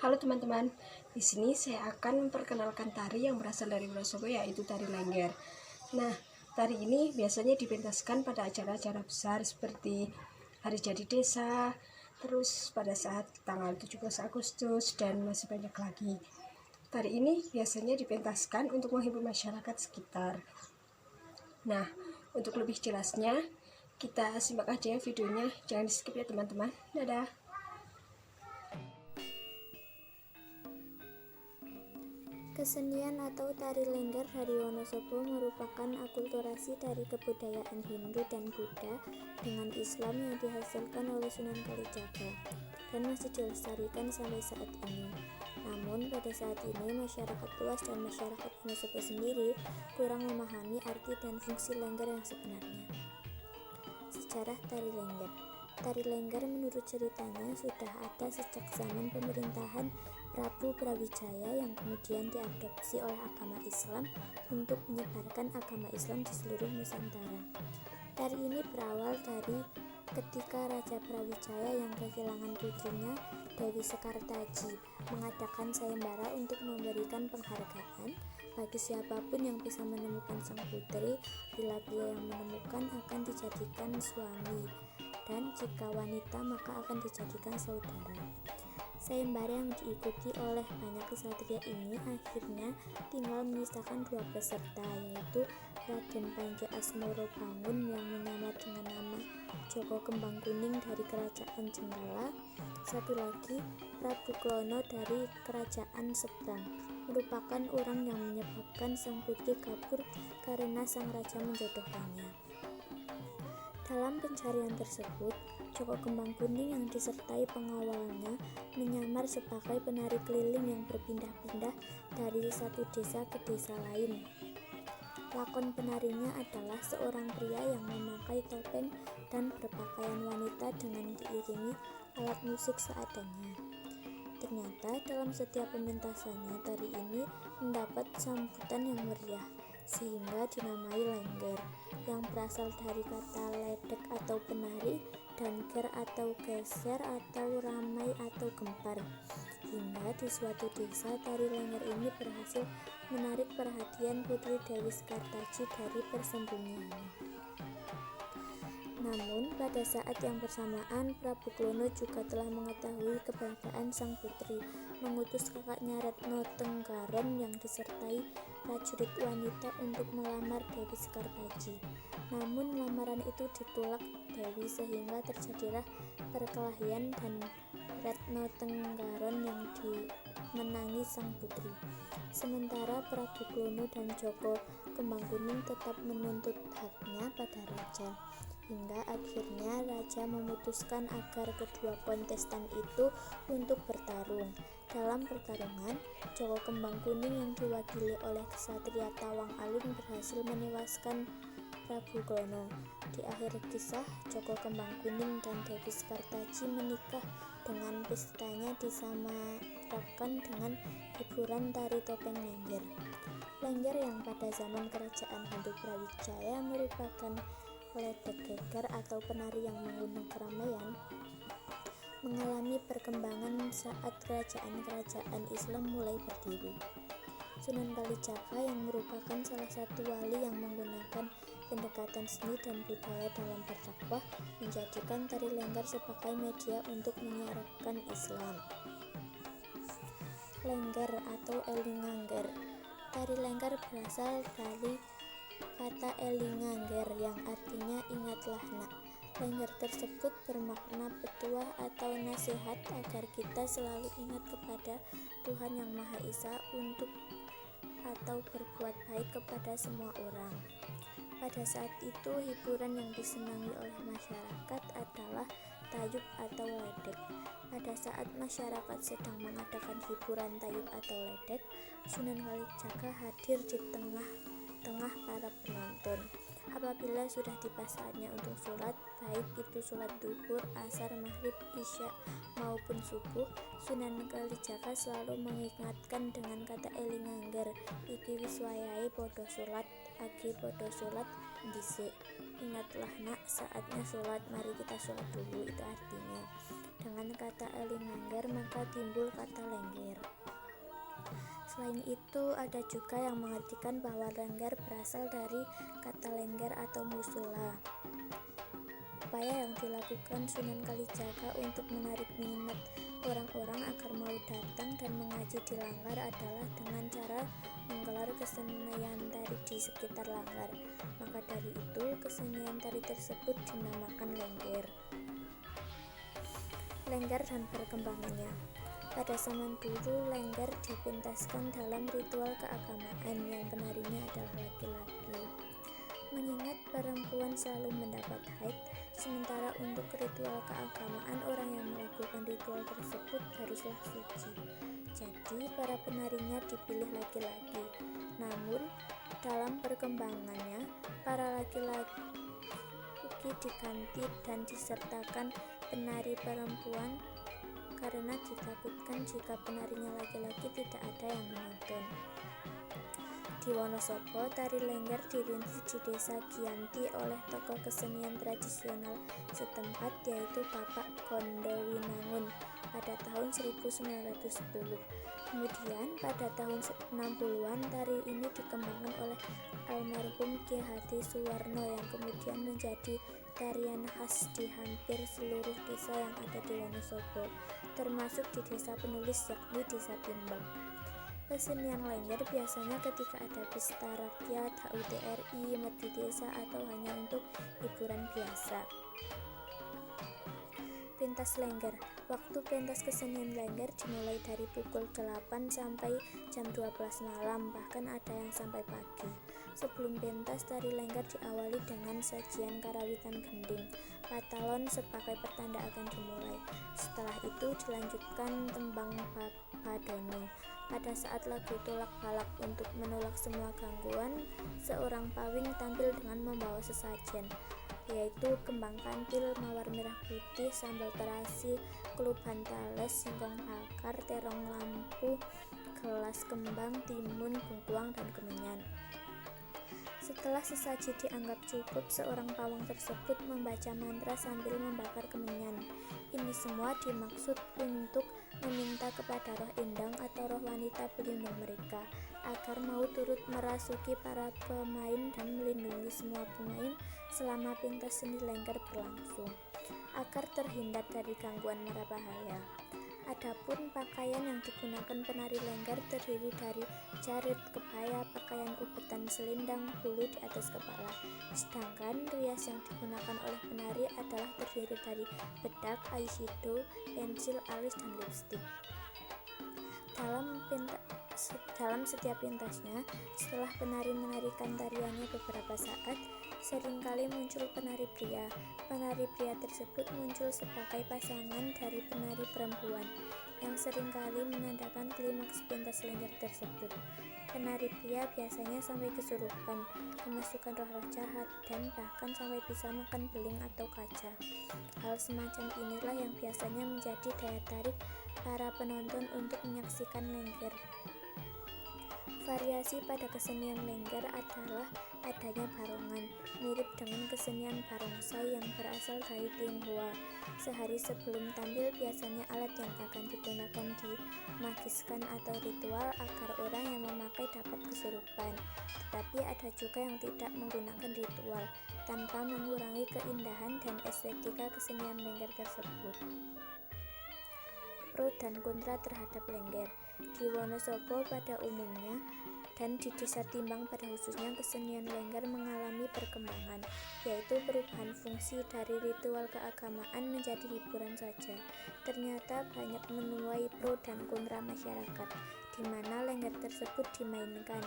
Halo teman-teman, di sini saya akan memperkenalkan tari yang berasal dari Wonosobo, yaitu tari Lengger. Nah, tari ini biasanya dipentaskan pada acara-acara besar seperti Hari Jadi Desa, terus pada saat tanggal 17 Agustus, dan masih banyak lagi. Tari ini biasanya dipentaskan untuk menghibur masyarakat sekitar. Nah, untuk lebih jelasnya, kita simak aja videonya, jangan di skip ya teman-teman. Dadah! Kesenian atau tari Lengger dari Wonosobo merupakan akulturasi dari kebudayaan Hindu dan Buddha dengan Islam yang dihasilkan oleh Sunan Kalijaga dan masih dilestarikan sampai saat ini. Namun pada saat ini masyarakat luas dan masyarakat Wonosobo sendiri kurang memahami arti dan fungsi Lengger yang sebenarnya. Sejarah tari Lengger. Tari Lengger menurut ceritanya sudah ada sejak zaman pemerintahan Prabu Brawijaya yang kemudian diadopsi oleh agama Islam untuk menyebarkan agama Islam di seluruh Nusantara. Tari ini berawal dari ketika Raja Brawijaya yang kehilangan putrinya Dewi Sekartaji mengadakan sayembara untuk memberikan penghargaan bagi siapapun yang bisa menemukan sang putri. Bila pria yang menemukan akan dijadikan suami, dan jika wanita maka akan dijadikan saudara. Sayembara yang diikuti oleh banyak kesatria ini akhirnya tinggal menyisakan 2 peserta, yaitu Raden Panji Asmorobangun yang menyamar dengan nama Joko Kembang Kuning dari Kerajaan Jenggala. Satu lagi Prabu Klono dari Kerajaan Seberang, merupakan orang yang menyebabkan sang putri kabur karena sang raja menjodohkannya. Dalam pencarian tersebut, Joko Kembang Kuning yang disertai pengawalnya menyamar sebagai penari keliling yang berpindah-pindah dari satu desa ke desa lain. Lakon penarinya adalah seorang pria yang memakai topeng dan berpakaian wanita dengan diiringi alat musik seadanya. Ternyata dalam setiap pementasannya tari ini mendapat sambutan yang meriah, sehingga dinamai Lengger, yang berasal dari kata ledek atau penari dan ger atau geser atau ramai atau gempar. Hingga di suatu desa tari Lengger ini berhasil menarik perhatian Putri Dewi Sekartaji dari persembunyiannya. Namun pada saat yang bersamaan Prabu Klono juga telah mengetahui keberadaan sang putri, mengutus kakaknya Retno Tenggaron yang disertai prajurit wanita untuk melamar Dewi Sekartaji. Namun lamaran itu ditolak Dewi sehingga terjadilah perkelahian dan Retno Tenggaron yang dimenangi sang putri. Sementara Prabu Klono dan Joko Kembang Kuning tetap menuntut haknya pada raja. Hingga akhirnya raja memutuskan agar kedua kontestan itu untuk bertarung. Dalam pertarungan, Joko Kembang Kuning yang diwakili oleh Ksatria Tawang Alun berhasil menewaskan Prabu Klono. Di akhir kisah, Joko Kembang Kuning dan Dewi Sekartaji menikah dengan pestanya disamaratakan dengan hiburan tari topeng Lengger. Lengger yang pada zaman kerajaan Hindu Brawijaya merupakan ledek geger atau penari yang mengundang keramaian, mengalami perkembangan saat kerajaan-kerajaan Islam mulai berdiri. Sunan Kalijaga yang merupakan salah satu wali yang menggunakan pendekatan seni dan budaya dalam berdakwah menjadikan tari Lengger sebagai media untuk menyiarkan Islam. Lengger atau Elingangger. Tari Lengger berasal dari kata Elingangger yang artinya ingatlah nak. Lengger tersebut bermakna petuah atau nasihat agar kita selalu ingat kepada Tuhan Yang Maha Esa untuk atau berbuat baik kepada semua orang. Pada saat itu hiburan yang disenangi oleh masyarakat adalah tayub atau ledek. Pada saat masyarakat sedang mengadakan hiburan tayub atau ledek, Sunan Kalijaga hadir di tengah para penonton. Apabila sudah tiba saatnya untuk sholat, baik itu sholat duhur, asar, maghrib, isya maupun subuh, Sunan Kalijaga selalu mengingatkan dengan kata Elingangger, iki wis wayahe padha sholat, agi padha sholat dhisik. Ingatlah nak, saatnya sholat, mari kita sholat dulu, itu artinya. Dengan perkembangan kata eling lengger maka timbul kata lengger. Selain itu, ada juga yang mengartikan bahwa lengger berasal dari kata lengger atau musula. Upaya yang dilakukan Sunan Kalijaga untuk menarik minat orang-orang agar mau datang dan mengaji di Langgar adalah dengan cara menggelar kesenian tari di sekitar Langgar. Maka dari itu, kesenian tari tersebut dinamakan lengger. Lengger dan perkembangannya. Pada zaman dulu, lengger dipentaskan dalam ritual keagamaan yang penarinya adalah laki-laki. Mengingat perempuan selalu mendapat haid, sementara untuk ritual keagamaan orang yang melakukan ritual tersebut haruslah suci. Jadi para penarinya dipilih laki-laki. Namun dalam perkembangannya, para laki-laki diganti dan disertakan penari perempuan karena ditakutkan jika penarinya laki-laki tidak ada yang menonton. Di Wonosobo, tari lengger dirintis di desa Giyanti oleh tokoh kesenian tradisional setempat yaitu Bapak Gondowinangun pada tahun 1910. Kemudian pada tahun 60-an tari ini dikembangkan oleh almarhum Ki Hadi Suwarno yang kemudian menjadi tarian khas di hampir seluruh desa yang ada di Wonosobo, termasuk di desa penulis yakni Desa Timbang. Kesenian lengger biasanya ketika ada pesta rakyat, HUT RI, merdi desa atau hanya untuk hiburan biasa. Pentas lengger. Waktu pentas kesenian lengger dimulai dari pukul 8 sampai jam 12 malam, bahkan ada yang sampai pagi. Sebelum pentas, tari lengger diawali dengan sajian karawitan gending. Patalon sebagai pertanda akan dimulai. Setelah itu dilanjutkan tembang badono. Pada saat lagu tolak balak untuk menolak semua gangguan, seorang pawing tampil dengan membawa sesajen, yaitu kembang kantil, mawar merah putih, sambal terasi, keluban tales, singkong bakar, terong lampu, gelas kembang, timun, bengkuang, dan kemenyan. Setelah sesaji dianggap cukup, seorang pawang tersebut membaca mantra sambil membakar kemenyan. Ini semua dimaksud untuk meminta kepada roh endang atau roh wanita pelindung mereka agar mau turut merasuki para pemain dan melindungi semua pemain selama pentas seni lengger berlangsung agar terhindar dari gangguan mara bahaya. Adapun pakaian yang digunakan penari lengger terdiri dari jarit, kebaya, pakaian ubetan, selendang, bulu di atas kepala. Sedangkan rias yang digunakan oleh penari adalah terdiri dari bedak, eyeshadow, pensil, alis, dan lipstik. Dalam setiap pentasnya, setelah penari menarikan tariannya beberapa saat, seringkali muncul penari pria. Penari pria tersebut muncul sebagai pasangan dari penari perempuan, yang seringkali menandakan klimaks pentas lengger tersebut. Penari pria biasanya sampai kesurupan, kemasukan roh-roh jahat, dan bahkan sampai bisa makan beling atau kaca. Hal semacam inilah yang biasanya menjadi daya tarik para penonton untuk menyaksikan lengger. Variasi pada kesenian lengger adalah adanya barongan, mirip dengan kesenian barongsai yang berasal dari Tionghoa. Sehari sebelum tampil biasanya alat yang akan digunakan dimagiskan atau ritual agar orang yang memakai dapat kesurupan. Tetapi ada juga yang tidak menggunakan ritual, tanpa mengurangi keindahan dan estetika kesenian lengger tersebut. Pro dan kontra terhadap lengger. Di Wonosobo pada umumnya dan di Desa Timbang pada khususnya kesenian lengger mengalami perkembangan, yaitu perubahan fungsi dari ritual keagamaan menjadi hiburan saja. Ternyata banyak menuai pro dan kontra masyarakat, di mana lengger tersebut dimainkan.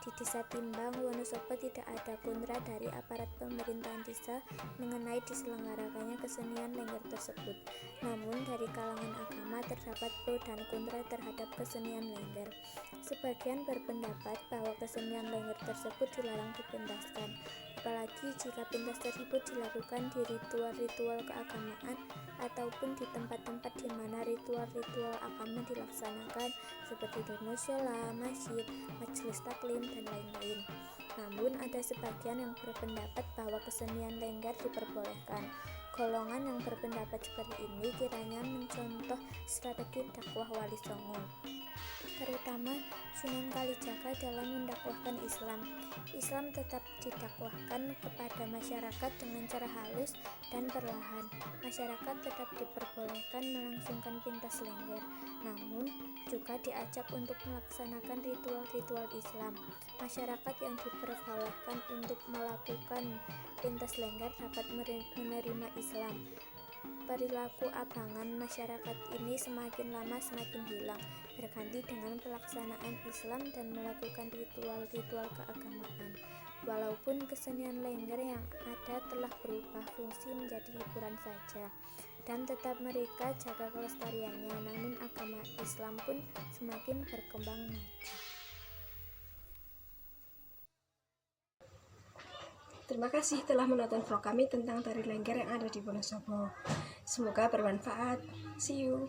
Di Desa Timbang, Wonosobo tidak ada kontra dari aparat pemerintahan desa mengenai diselenggarakannya kesenian lengger tersebut. Namun dari kalangan agama terdapat pro dan kontra terhadap kesenian lengger. Sebagian berpendapat bahwa kesenian lengger tersebut dilarang dipentaskan, apalagi jika pentas tersebut dilakukan di ritual-ritual keagamaan ataupun di tempat-tempat di mana ritual-ritual agama dilaksanakan seperti di mushola, masjid, majelis taklim, dan lain-lain. Namun ada sebagian yang berpendapat bahwa kesenian lengger diperbolehkan. Golongan yang berpendapat seperti ini kiranya mencontoh strategi dakwah Wali Songo, terutama Sunan Kalijaga dalam mendakwahkan Islam. Islam tetap didakwahkan kepada masyarakat dengan cara halus dan perlahan. Masyarakat tetap diperbolehkan melangsungkan pintas lengger, namun juga diajak untuk melaksanakan ritual-ritual Islam. Masyarakat yang diperbolehkan untuk melakukan pintas lengger dapat menerima Islam. Perilaku abangan masyarakat ini semakin lama semakin hilang, berganti dengan pelaksanaan Islam dan melakukan ritual-ritual keagamaan. Walaupun kesenian lengger yang ada telah berubah fungsi menjadi hiburan saja, dan tetap mereka jaga kelestariannya, namun agama Islam pun semakin berkembang maju. Terima kasih telah menonton vlog kami tentang tari lengger yang ada di Wonosobo. Semoga bermanfaat. See you.